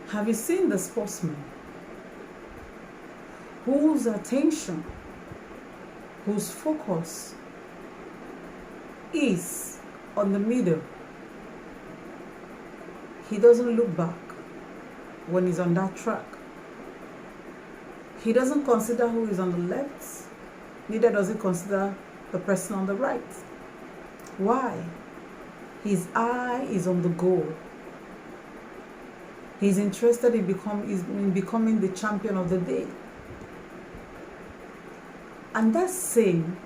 Have you seen the sportsman whose attention, whose focus is on the middle? He doesn't look back when he's on that track. He doesn't consider who is on the left, neither does he consider the person on the right. Why? His eye is on the goal. He's interested in becoming the champion of the day. And that's same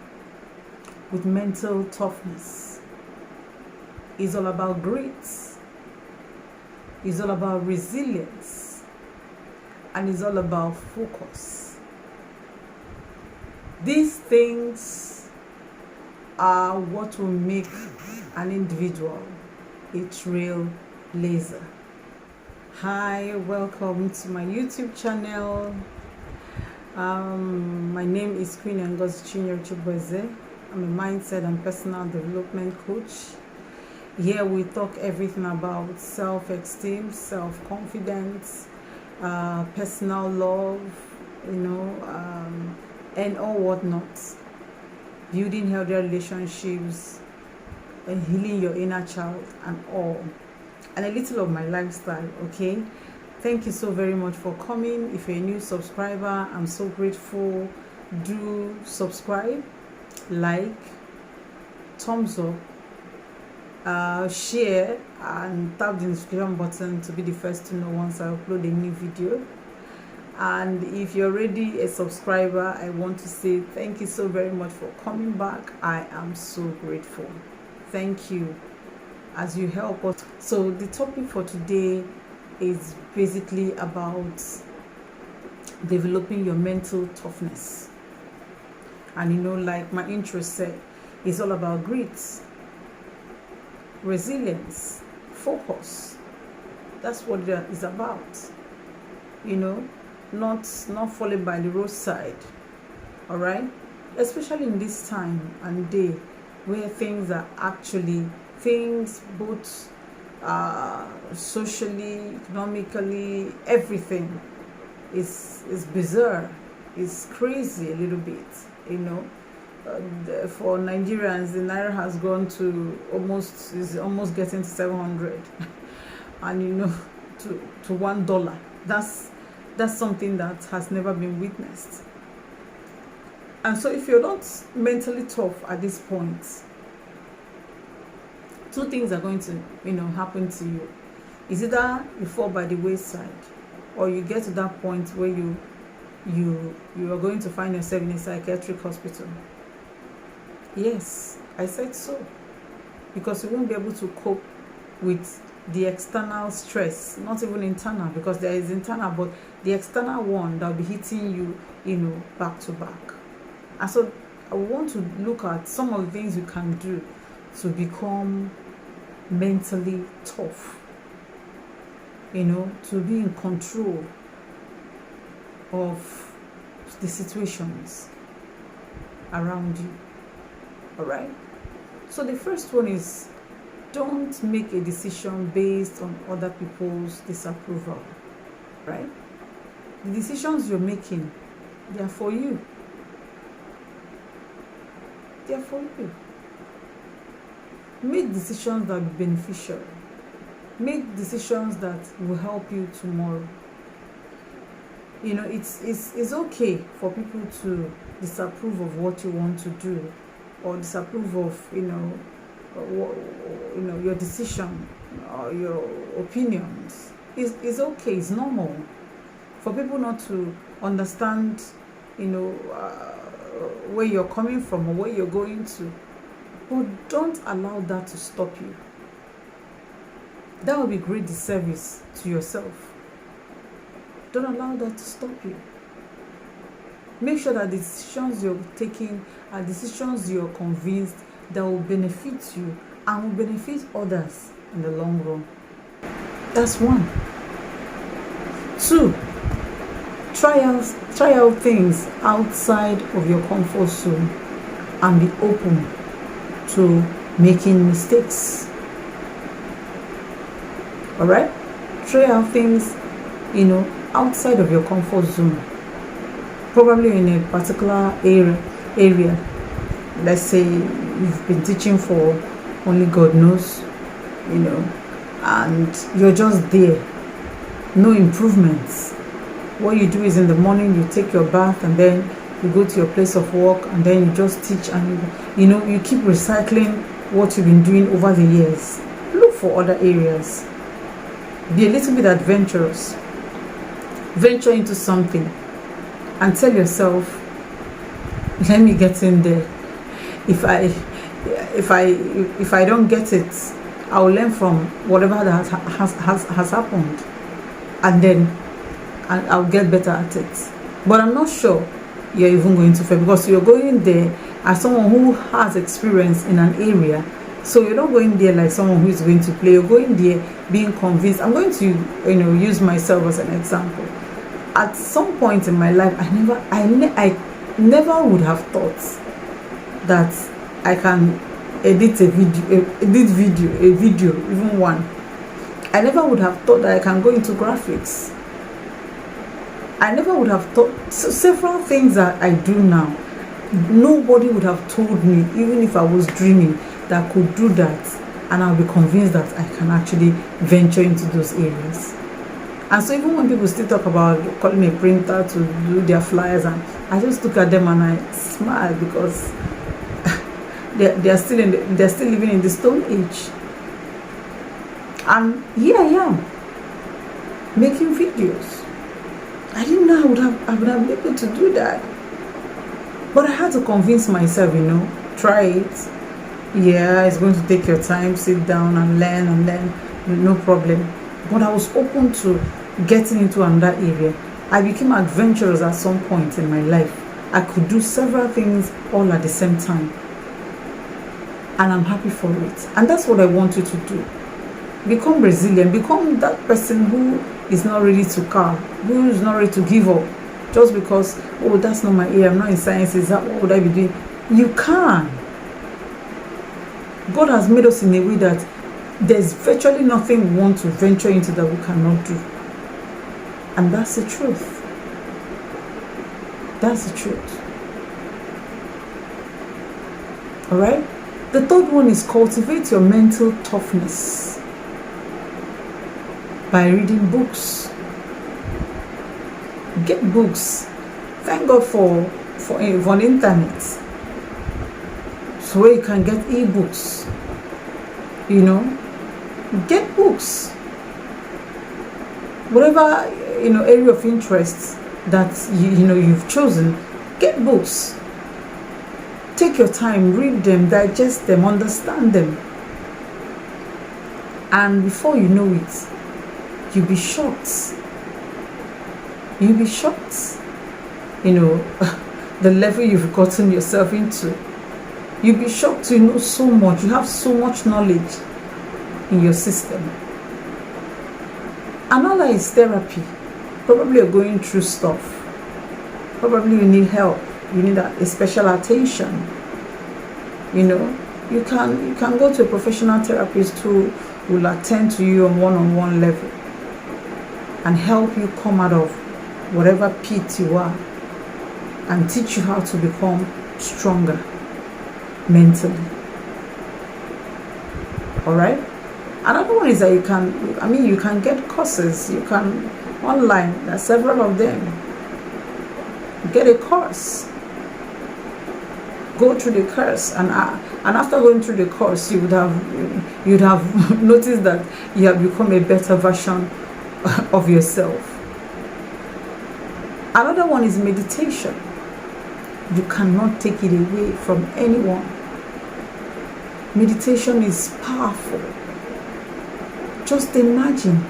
with mental toughness. It's all about grit. It's all about resilience. And it's all about focus. These things are what will make an individual a trailblazer. Hi, welcome to my YouTube channel. My name is Quinette Ngozichinyere. I'm a mindset and personal development coach. Here we talk everything about self-esteem, self-confidence, personal love, and all whatnot. Building healthy relationships and healing your inner child and all. And a little of my lifestyle, okay? Thank you so very much for coming. If you're a new subscriber, I'm so grateful. Do subscribe, like, thumbs up, share, and tap the notification button to be the first to know once I upload a new video. And if you're already a subscriber, I want to say thank you so very much for coming back. I am so grateful. Thank you as you help us. So the topic for today is basically about developing your mental toughness. And like my intro said, it's all about grit, resilience, focus. That's what it is about. Not falling by the roadside. All right, especially in this time and day where things both socially, economically, everything is bizarre, is crazy a little bit. For Nigerians, the naira has gone to is almost getting to 700, and to $1. That's something that has never been witnessed. And so if you're not mentally tough at this point, two things are going to happen to you. Is either you fall by the wayside, or you get to that point where you are going to find yourself in a psychiatric hospital. Yes, I said so, because you won't be able to cope with the external stress, not even internal, because there is internal, but the external one that will be hitting you, back to back. And so I want to look at some of the things you can do to become mentally tough, to be in control of the situations around you. All right. So the first one is, don't make a decision based on other people's disapproval. Right? The decisions you're making, they are for you. They are for you. Make decisions that will be beneficial. Make decisions that will help you tomorrow. It's okay for people to disapprove of what you want to do, or disapprove of your decision or your opinions. It's okay. It's normal for people not to understand where you're coming from or where you're going to. But don't allow that to stop you. That will be great disservice to yourself. Don't allow that to stop you. Make sure that the decisions you're taking are decisions you're convinced that will benefit you and will benefit others in the long run. That's one. Two, try out things outside of your comfort zone and be open to making mistakes. All right? Try out things outside of your comfort zone, probably in a particular area. Let's say you've been teaching for only God knows, and you're just there, no improvements. What you do is in the morning you take your bath, and then you go to your place of work, and then you just teach, and you keep recycling what you've been doing over the years. Look for other areas. Be a little bit adventurous. Venture into something and tell yourself, let me get in there. If I don't get it, I'll learn from whatever that has happened, and then I'll get better at it. But I'm not sure you're even going to fail, because you're going there as someone who has experience in an area. So you're not going there like someone who is going to play. You're going there being convinced. I'm going to use myself as an example. At some point in my life, I never would have thought that I can edit a video, even one. I never would have thought that I can go into graphics. I never would have thought several things that I do now. Nobody would have told me, even if I was dreaming, that I could do that, and I'll be convinced that I can actually venture into those areas. And so even when people still talk about calling a printer to do their flyers, and I just look at them and I smile, because they're still living in the Stone Age. And here I am making videos. I didn't know I would have been able to do that, but I had to convince myself, try it. Yeah, it's going to take your time. Sit down and learn, no problem. But I was open to getting into another area. I became adventurous at some point in my life. I could do several things all at the same time, and I'm happy for it. And that's what I want you to do. Become resilient. Become that person who is not ready to cry, who is not ready to give up just because, that's not my area, I'm not in sciences, what would I be doing? You can. God has made us in a way that there's virtually nothing we want to venture into that we cannot do. And that's the truth. That's the truth. Alright? The third one is cultivate your mental toughness by reading books. Get books. Thank God for the internet, so you can get ebooks. Get books. Whatever area of interest that you've chosen, get books. Take your time, read them, digest them, understand them, and before you know it, you'll be shocked. You'll be shocked. The level you've gotten yourself into. You'll be shocked to know so much. You have so much knowledge in your system. Another is therapy. Probably you're going through stuff. Probably you need help. You need a special attention. You can go to a professional therapist who will attend to you on one-on-one level and help you come out of whatever pit you are, and teach you how to become stronger mentally. Alright? Another one is that you can get courses. You can online. There are several of them. Get a course. Go through the course, and after going through the course, you'd have noticed that you have become a better version of yourself. Another one is meditation. You cannot take it away from anyone. Meditation is powerful. Just imagine,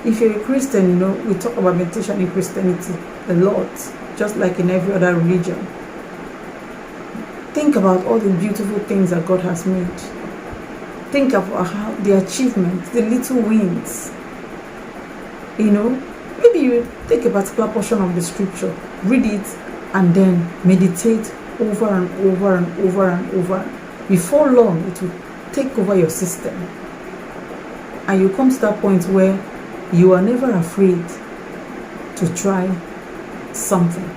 if you're a Christian, we talk about meditation in Christianity a lot, just like in every other religion. Think about all the beautiful things that God has made. Think about how the achievements, the little wins. Maybe you take a particular portion of the scripture, read it, and then meditate over and over and over and over. Before long, it will take over your system. And you come to that point where you are never afraid to try something.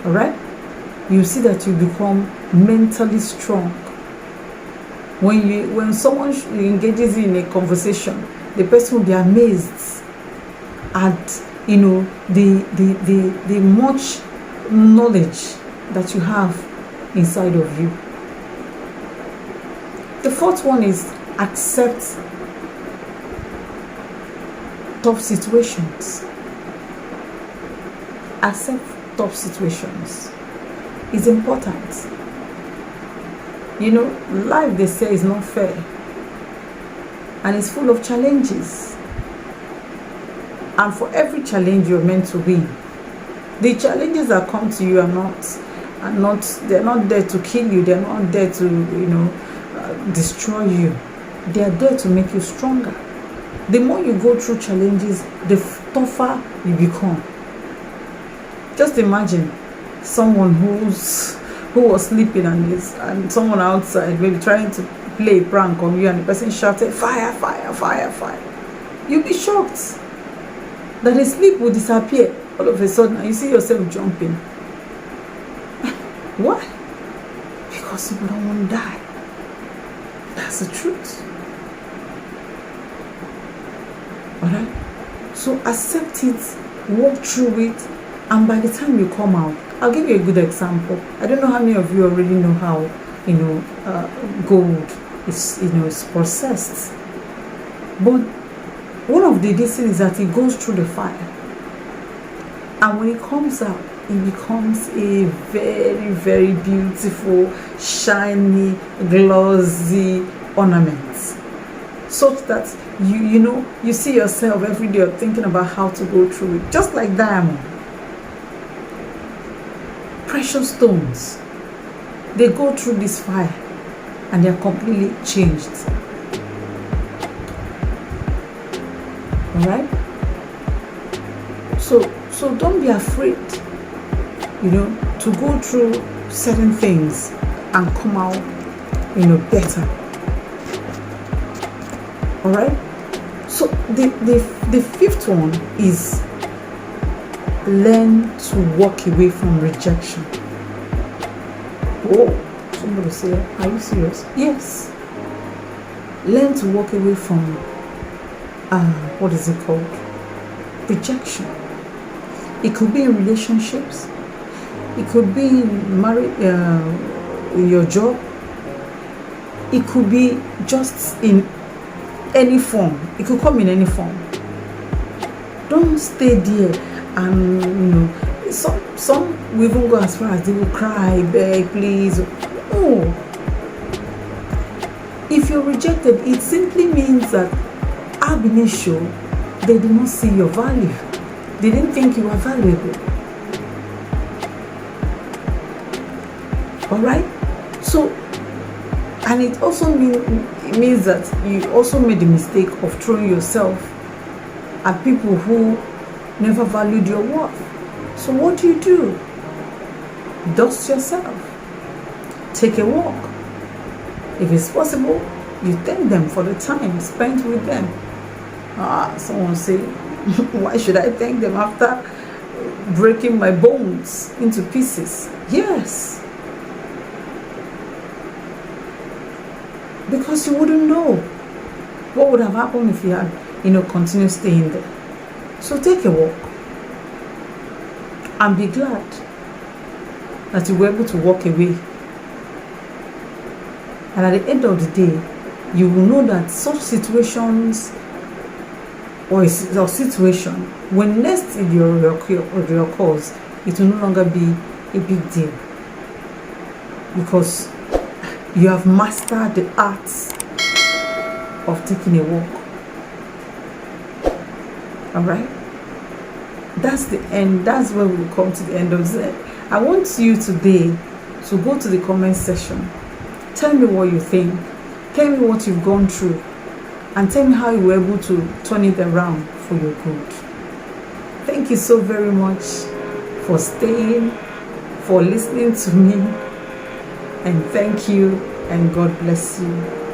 All right? You see that you become mentally strong. When someone engages in a conversation, the person will be amazed at the much knowledge that you have inside of you. The fourth one is accept tough situations. Accept tough situations is important. Life, they say, is not fair, and it's full of challenges. And for every challenge, you're meant to win. The challenges that come to you they're not there to kill you. They're not there to destroy you. They are there to make you stronger. The more you go through challenges, the tougher you become. Just imagine someone who was sleeping and someone outside maybe trying to play a prank on you, and the person shouted, "Fire, fire, fire, fire." You'll be shocked that the sleep will disappear all of a sudden, and you see yourself jumping. Why? Because you don't want to die. That's the truth. Alright? So accept it, walk through it, and by the time you come out, I'll give you a good example. I don't know how many of you already know how gold is processed, but one of the things is that it goes through the fire, and when it comes out, it becomes a very, very beautiful, shiny, glossy ornament, such that you see yourself every day thinking about how to go through it, just like diamond. Precious stones, they go through this fire and they are completely changed. All right? So don't be afraid, to go through certain things and come out, better. All right? So the fifth one is learn to walk away from rejection. Oh, somebody say, are you serious? Yes. Learn to walk away from what is it called? Rejection. It could be in relationships. It could be in marriage, in your job. It could be just in any form. It could come in any form. Don't stay there. And some will even go as far as they will cry, beg, please. No. If you're rejected, it simply means that ab initio, they did not see your value. They didn't think you were valuable. All right? So, and it also means that you also made the mistake of throwing yourself at people who never valued your worth. So what do? Dust yourself. Take a walk. If it's possible, you thank them for the time spent with them. Someone say, why should I thank them after breaking my bones into pieces? Yes. Because you wouldn't know what would have happened if you had, continued staying there. So take a walk and be glad that you were able to walk away. And at the end of the day, you will know that such situations or a situation, when next it occurs, it will no longer be a big deal, because you have mastered the art of taking a walk. All right, that's the end. That's where we will come to the end of this. I want you today to go to the comment section. Tell me what you think. Tell me what you've gone through, and tell me how you were able to turn it around for your good. Thank you so very much for staying, for listening to me, and thank you, and God bless you.